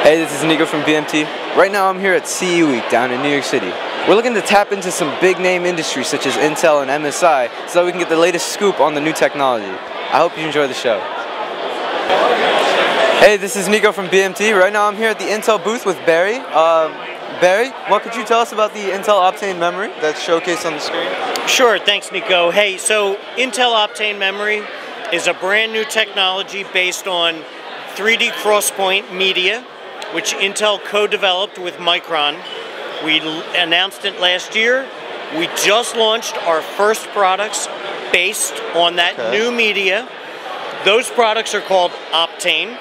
Hey, this is Nico from BMT. Right now I'm here at CE Week down in New York City. We're looking to tap into some big name industries such as Intel and MSI so that we can get the latest scoop on the new technology. I hope you enjoy the show. Hey, this is Nico from BMT. Right now I'm here at the Intel booth with Barry. Barry, what could you tell us about the Intel Optain memory that's showcased on the screen? Sure, thanks Nico. Hey, so Intel Optain memory is a brand new technology based on 3D crosspoint media, which Intel co-developed with Micron. We announced it last year. We just launched our first products based on that new media. Those products are called Optain.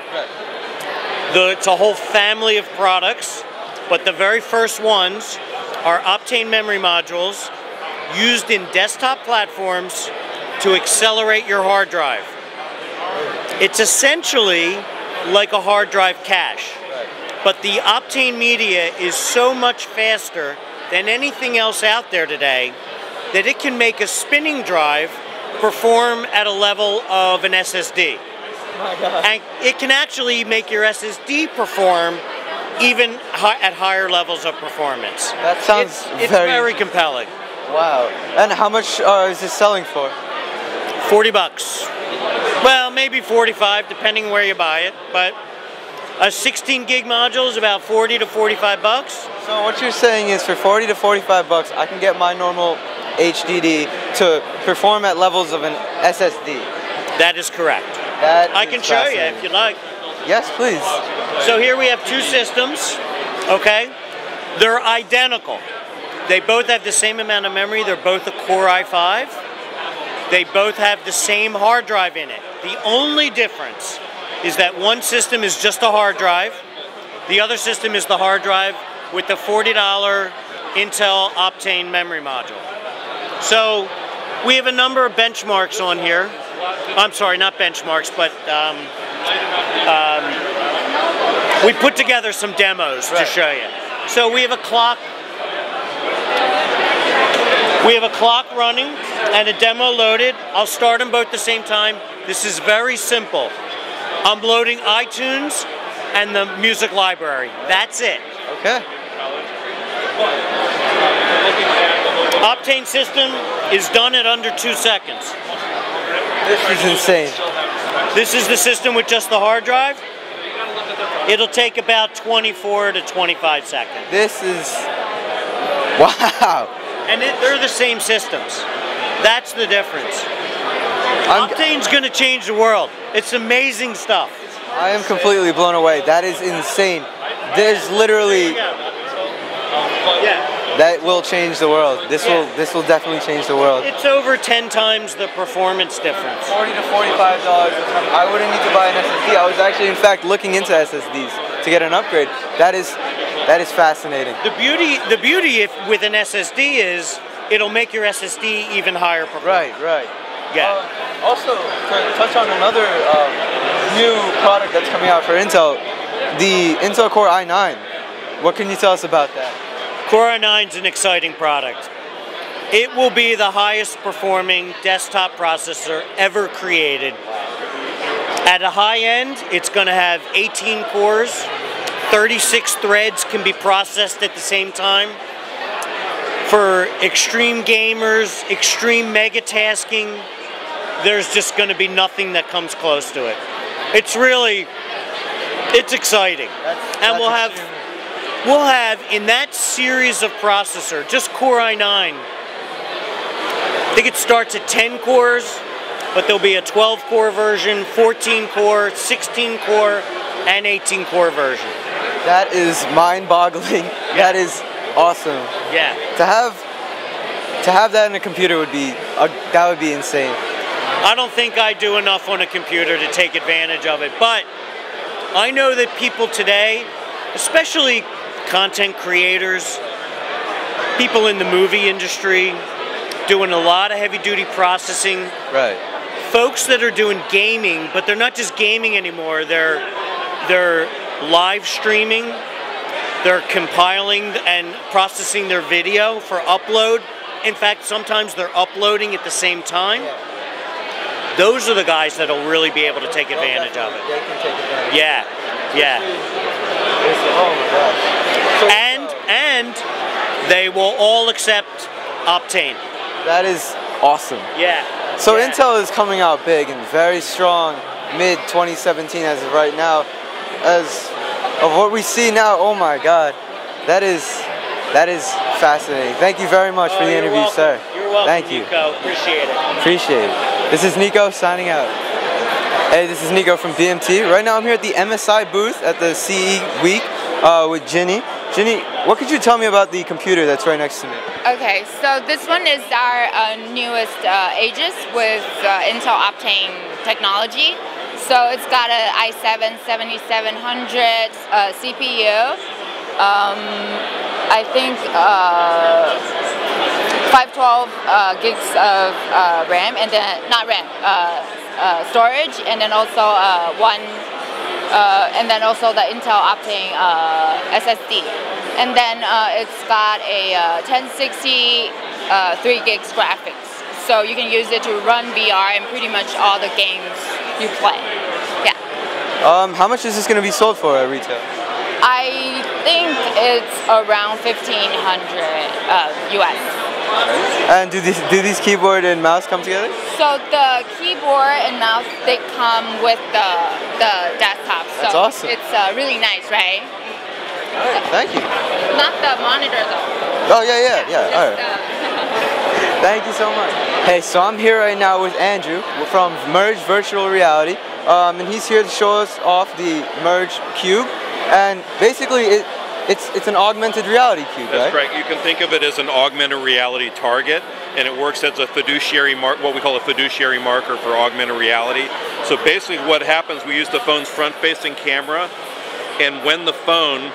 It's a whole family of products, but the very first ones are Optain memory modules used in desktop platforms to accelerate your hard drive. It's essentially like a hard drive cache. But the Optain media is so much faster than anything else out there today that it can make a spinning drive perform at a level of an SSD. Oh my God. And it can actually make your SSD perform even at higher levels of performance. That sounds it's very compelling. Wow. And how much is this selling for? 40 bucks. Well, maybe 45 depending where you buy it, but a 16 gig module is about 40 to 45 bucks. So what you're saying is for 40 to 45 bucks, I can get my normal HDD to perform at levels of an SSD. That is correct. I can show you if you'd like. Yes, please. So here we have two systems, okay? They're identical. They both have the same amount of memory. They're both a Core i5. They both have the same hard drive in it. The only difference is that one system is just a hard drive. The other system is the hard drive with the $40 Intel Optain memory module. So we have a number of benchmarks on here. I'm sorry, not benchmarks, but we put together some demos to show you. So we have a clock. We have a clock running and a demo loaded. I'll start them both at the same time. This is very simple. I'm loading iTunes and the music library. That's it. Okay. Optain system is done at under 2 seconds. This is insane. This is the system with just the hard drive. It'll take about 24 to 25 seconds. This is... wow. And they're the same systems. That's the difference. Optane's going to change the world. It's amazing stuff. I am completely blown away. That is insane. There's literally... that will change the world. This will definitely change the world. It's over 10 times the performance difference. $40 to $45. I wouldn't need to buy an SSD. I was actually, in fact, looking into SSDs to get an upgrade. That is fascinating. The beauty with an SSD is it'll make your SSD even higher performance. Right. Yeah. Also, to touch on another new product that's coming out for Intel, the Intel Core i9. What can you tell us about that? Core i9 is an exciting product. It will be the highest performing desktop processor ever created. At a high end, it's going to have 18 cores, 36 threads can be processed at the same time. For extreme gamers, extreme megatasking, there's just going to be nothing that comes close to it. It's exciting. And we'll have in that series of processor, just Core i9, I think it starts at 10 cores, but there'll be a 12-core version, 14-core, 16-core, and 18-core version. That is mind-boggling. Yeah. That is awesome. Yeah. To have that in a computer would be insane. I don't think I do enough on a computer to take advantage of it, but I know that people today, especially content creators, people in the movie industry, doing a lot of heavy-duty processing. Right. Folks that are doing gaming, but they're not just gaming anymore. They're live streaming. They're compiling and processing their video for upload. In fact, sometimes they're uploading at the same time. Those are the guys that'll really be able to take advantage of it. They can take advantage. Yeah, yeah. Oh my gosh. So, And they will all accept Optain. that is awesome. Yeah. So Yeah. Intel is coming out big and very strong mid 2017 as of right now. As of what we see now, oh my God, that is fascinating. Thank you very much for the interview, welcome. sir. You're welcome, Thank you. Nico. Appreciate it. Appreciate it. This is Nico signing out. Hey, this is Nico from BMT. Right now I'm here at the MSI booth at the CE week with Ginny. Ginny, what could you tell me about the computer that's right next to me? Okay, so this one is our newest Aegis with Intel Optain technology. So it's got an i7-7700 CPU. I think 512 gigs of RAM, and then not RAM, storage, and then also and then also the Intel Optain SSD. And then it's got a 1060 3 gigs graphics. So you can use it to run VR and pretty much all the games you play. Yeah. How much is this going to be sold for at retail? I think it's around 1,500 US. And do these keyboard and mouse come together? So the keyboard and mouse, they come with the desktop. So That's awesome. It's really nice, right? All right, thank you. Not the monitor though. Oh yeah. All right. Thank you so much. Hey, so I'm here right now with Andrew from Merge Virtual Reality, and he's here to show us off the Merge Cube. And basically, it's an augmented reality cube, That's right? correct. You can think of it as an augmented reality target, and it works as a fiduciary what we call a fiduciary marker for augmented reality. So basically, what happens? We use the phone's front-facing camera, and when the phone's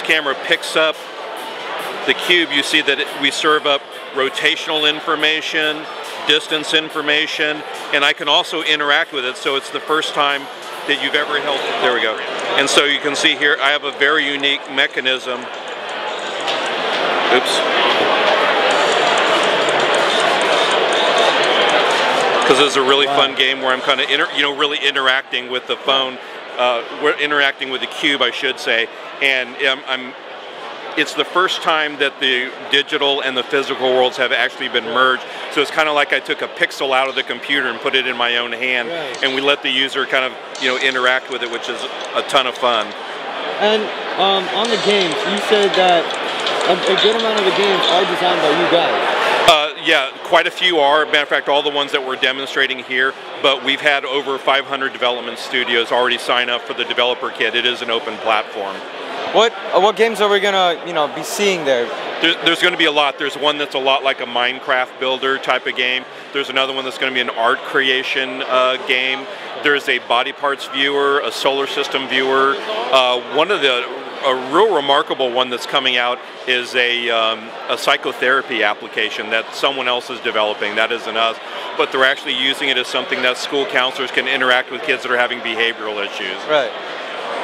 camera picks up the cube, you see that we serve up rotational information, distance information, and I can also interact with it. So it's the first time that you've ever held it. There we go. And so you can see here, I have a very unique mechanism. Oops. Because it's a really fun game where I'm kind of really interacting with the phone. We're interacting with the cube, I should say, and it's the first time that the digital and the physical worlds have actually been merged. So it's kind of like I took a pixel out of the computer and put it in my own hand, and we let the user kind of interact with it, which is a ton of fun. And on the games, you said that a good amount of the games are designed by you guys. Yeah, quite a few are. Matter of fact, all the ones that we're demonstrating here, but we've had over 500 development studios already sign up for the developer kit. It is an open platform. What games are we gonna be seeing there? There's going to be a lot. There's one that's a lot like a Minecraft builder type of game. There's another one that's going to be an art creation game. There's a body parts viewer, a solar system viewer. A real remarkable one that's coming out is a psychotherapy application that someone else is developing. That isn't us, but they're actually using it as something that school counselors can interact with kids that are having behavioral issues. Right.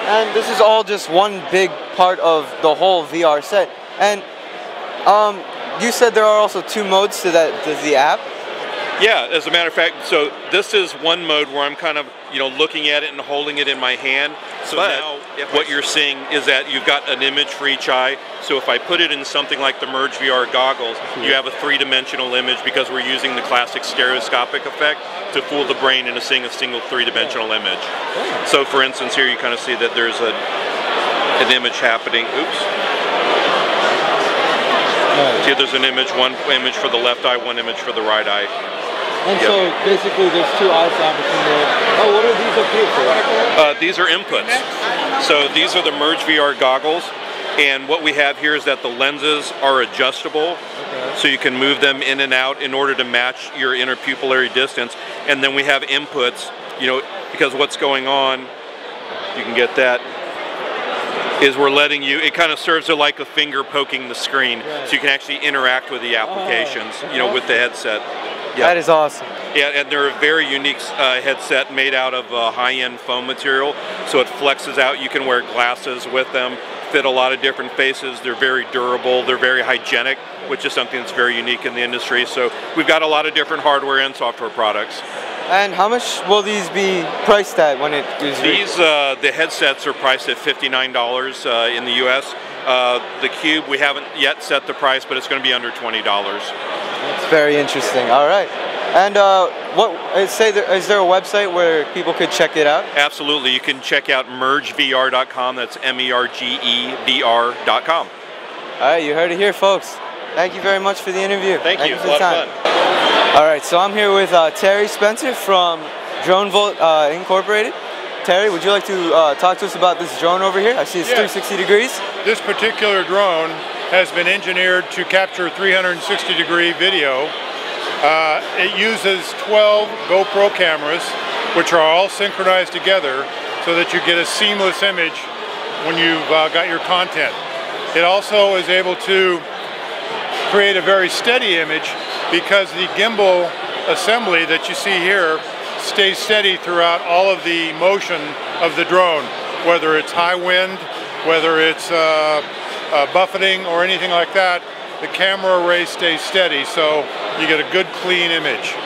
And this is all just one big part of the whole VR set. And you said there are also 2 modes to the app? Yeah, as a matter of fact, so this is one mode where I'm kind of, looking at it and holding it in my hand. So now what you're seeing is that you've got an image for each eye. So if I put it in something like the Merge VR goggles, you have a 3-dimensional image because we're using the classic stereoscopic effect to fool the brain into seeing a single 3-dimensional image. So for instance, here you kind of see that there's an image happening. Oops. See, there's an image, one image for the left eye, one image for the right eye. And so basically there's 2 eyes between there. Oh, what are these up here for? These are inputs. So these are the Merge VR goggles. And what we have here is that the lenses are adjustable. So you can move them in and out in order to match your interpupillary distance. And then we have inputs, because what's going on, you can get that, is we're letting you, it kind of serves it like a finger poking the screen, so you can actually interact with the applications, with the headset. Yeah. That is awesome. Yeah, and they're a very unique headset made out of high-end foam material, so it flexes out. You can wear glasses with them, fit a lot of different faces. They're very durable. They're very hygienic, which is something that's very unique in the industry. So we've got a lot of different hardware and software products. And how much will these be priced at when it is? These the headsets are priced at $59 in the U.S. The Cube, we haven't yet set the price, but it's going to be under $20. That's very interesting. All right. And is there a website where people could check it out? Absolutely. You can check out mergevr.com. That's mergevr.com. All right, you heard it here, folks. Thank you very much for the interview. Thank you. For A the lot of fun. All right, so I'm here with Terry Spencer from Drone Volt Incorporated. Terry, would you like to talk to us about this drone over here? I see it's 360 degrees. This particular drone has been engineered to capture 360-degree video. It uses 12 GoPro cameras, which are all synchronized together so that you get a seamless image when you've got your content. It also is able to create a very steady image because the gimbal assembly that you see here stays steady throughout all of the motion of the drone, whether it's high wind, whether it's buffeting or anything like that. The camera array stays steady, so you get a good clean image.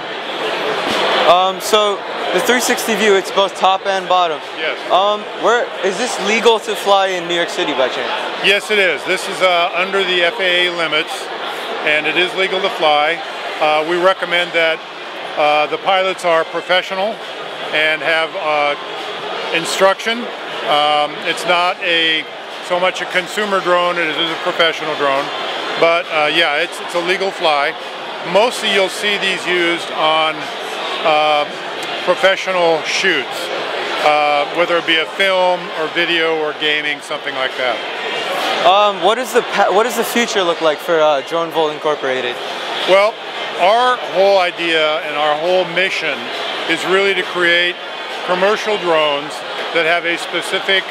So the 360 view, it's both top and bottom. Yes. Where is this legal to fly in New York City by chance? Yes, it is. This is under the FAA limits, and it is legal to fly. We recommend that the pilots are professional and have instruction. It's not so much a consumer drone as it is a professional drone. But yeah, it's a legal fly. Mostly you'll see these used on professional shoots, whether it be a film or video or gaming, something like that. What does the future look like for Drone Volt Incorporated? Well, our whole idea and our whole mission is really to create commercial drones that have a specific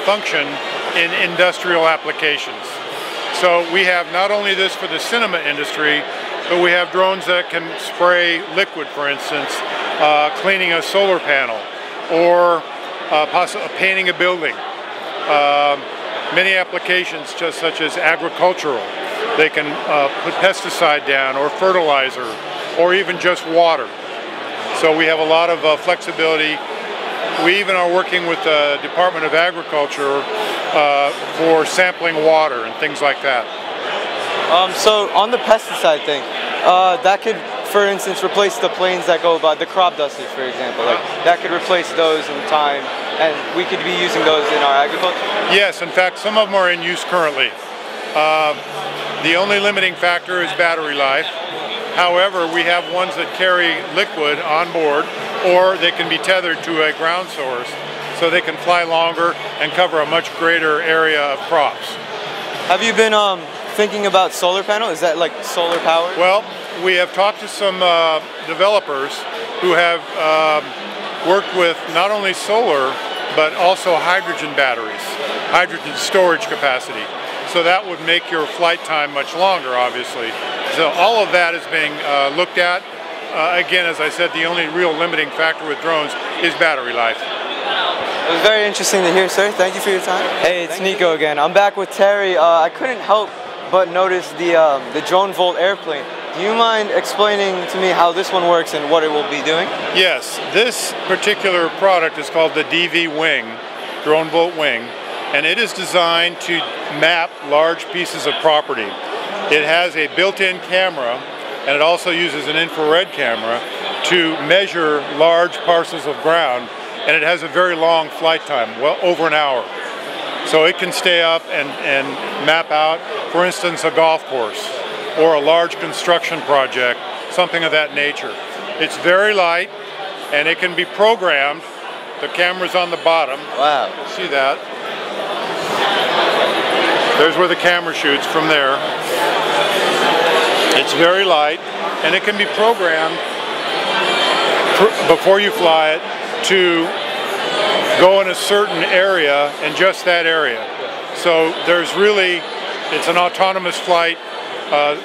function in industrial applications. So we have not only this for the cinema industry, but we have drones that can spray liquid, for instance, cleaning a solar panel or painting a building. Many applications just such as agricultural. They can put pesticide down or fertilizer or even just water. So we have a lot of flexibility. We even are working with the Department of Agriculture for sampling water and things like that. So on the pesticide thing, that could, for instance, replace the planes that go by, the crop dusters, for example. Like that could replace those in time, and we could be using those in our agriculture? Yes, in fact, some of them are in use currently. The only limiting factor is battery life. However, we have ones that carry liquid on board, or they can be tethered to a ground source, so they can fly longer and cover a much greater area of crops. Have you been thinking about solar panel? Is that like solar power? Well, we have talked to some developers who have worked with not only solar, but also hydrogen batteries, hydrogen storage capacity. So that would make your flight time much longer, obviously. So all of that is being looked at. Again, as I said, the only real limiting factor with drones is battery life. It was very interesting to hear, sir. Thank you for your time. Hey, it's Nico again. I'm back with Terry. I couldn't help but notice the Drone Volt airplane. Do you mind explaining to me how this one works and what it will be doing? Yes, this particular product is called the DV Wing, Drone Volt Wing, and it is designed to map large pieces of property. It has a built-in camera, and it also uses an infrared camera to measure large parcels of ground, and it has a very long flight time, well over an hour. So it can stay up and map out, for instance, a golf course or a large construction project, something of that nature. It's very light, and it can be programmed. The camera's on the bottom. Wow. See that? There's where the camera shoots from there. It's very light, and it can be programmed before you fly it to go in a certain area and just that area. So there's really, it's an autonomous flight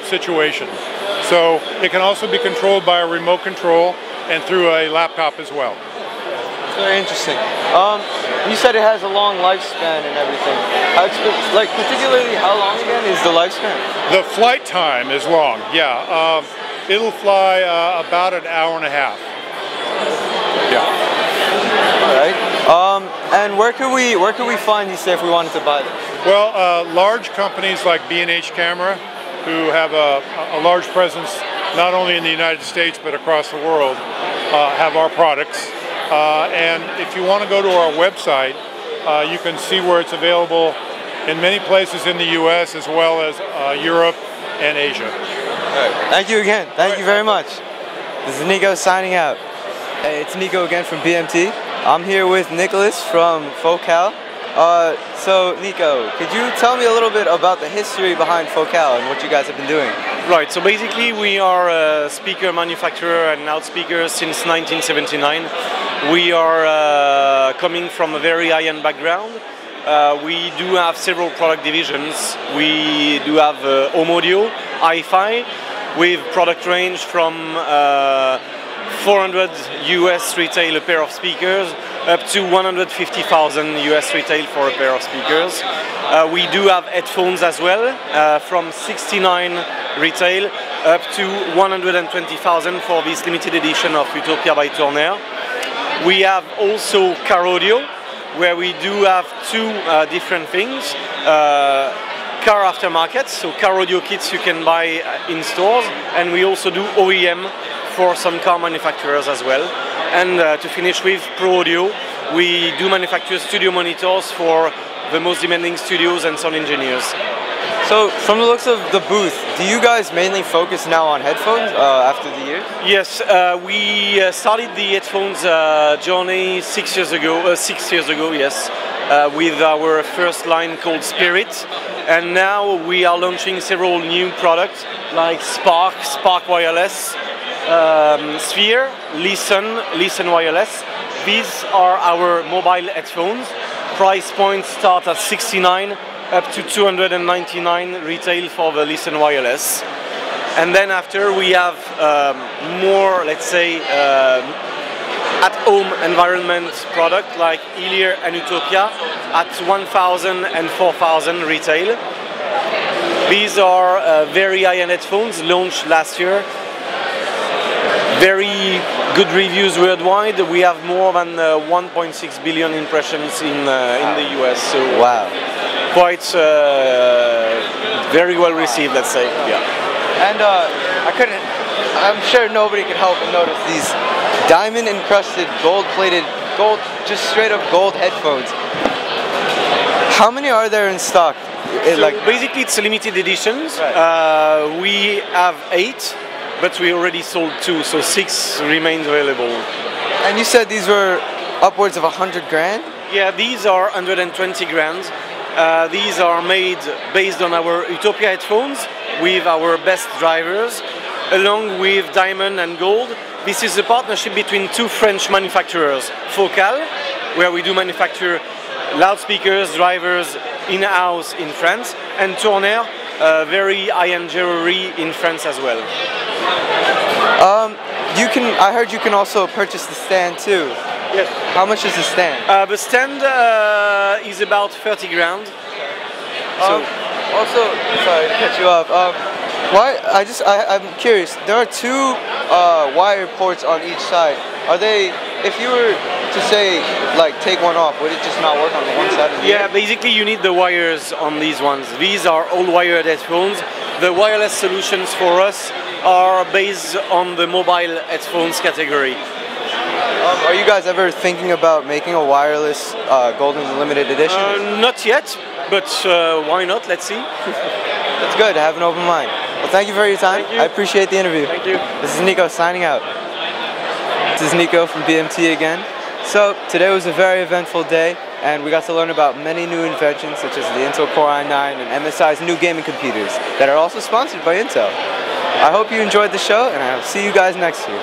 situation. So it can also be controlled by a remote control and through a laptop as well. It's very interesting. You said it has a long lifespan and everything. Like particularly how long again is the lifespan? The flight time is long, yeah. It'll fly about an hour and a half. Yeah. All right. And where could we find these, say, if we wanted to buy them? Well, large companies like B&H Camera, who have a large presence not only in the United States but across the world, have our products. And if you want to go to our website, you can see where it's available in many places in the U.S. as well as Europe and Asia. All right. Thank you again. Thank you very much. This is Nico signing out. Hey, it's Nico again from BMT. I'm here with Nicholas from Focal. So Nico, could you tell me a little bit about the history behind Focal and what you guys have been doing? Right, so basically we are a speaker manufacturer and loudspeaker since 1979. We are coming from a very high-end background. We do have several product divisions. We do have home audio, hi-fi, with product range from 400 US retail a pair of speakers up to 150,000 US retail for a pair of speakers. We do have headphones as well, from 69 retail up to 120,000 for this limited edition of Utopia by Turner. We have also car audio, where we do have two different things. Car aftermarket, so car audio kits you can buy in stores, and we also do OEM for some car manufacturers as well. And to finish with Pro Audio, we do manufacture studio monitors for the most demanding studios and sound engineers. So, from the looks of the booth, do you guys mainly focus now on headphones after the year? Yes, we started the headphones journey 6 years ago. 6 years ago, yes, with our first line called Spirit, and now we are launching several new products like Spark Wireless, Sphere, Listen Wireless. These are our mobile headphones. Price points start at 69 up to 299 retail for the Listen Wireless. And then after we have more, let's say, at-home environment product like Elir and Utopia at 1,000 and 4,000 retail. These are very high-end headphones launched last year. Very good reviews worldwide. We have more than 1.6 billion impressions in the US. So wow. Quite very well received, let's say. Yeah. And I'm sure nobody could help but notice these diamond encrusted, just straight up gold headphones. How many are there in stock? Basically it's a limited editions. Right. We have 8, but we already sold 2, so 6 remains available. And you said these were upwards of 100 grand? Yeah, these are 120 grand. These are made based on our Utopia headphones with our best drivers, along with diamond and gold. This is a partnership between two French manufacturers, Focal, where we do manufacture loudspeakers, drivers in-house in France, and Turner, very high-end jewelry in France as well. I heard you can also purchase the stand too. Yes. How much is the stand? The stand is about 30 grand. Also, sorry to cut you off. I'm curious. There are 2 wire ports on each side. Are they? If you were to say, like, take one off, would it just not work on the one side of the ear? Basically you need the wires on these ones. These are all wired headphones. The wireless solutions for us are based on the mobile headphones category. Are you guys ever thinking about making a wireless Golden Limited Edition? Not yet, but why not? Let's see. That's good to have an open mind. Well, thank you for your time. Thank you. I appreciate the interview. Thank you. This is Nico signing out. This is Nico from BMT again. So today was a very eventful day, and we got to learn about many new inventions such as the Intel Core i9 and MSI's new gaming computers that are also sponsored by Intel. I hope you enjoyed the show, and I'll see you guys next year.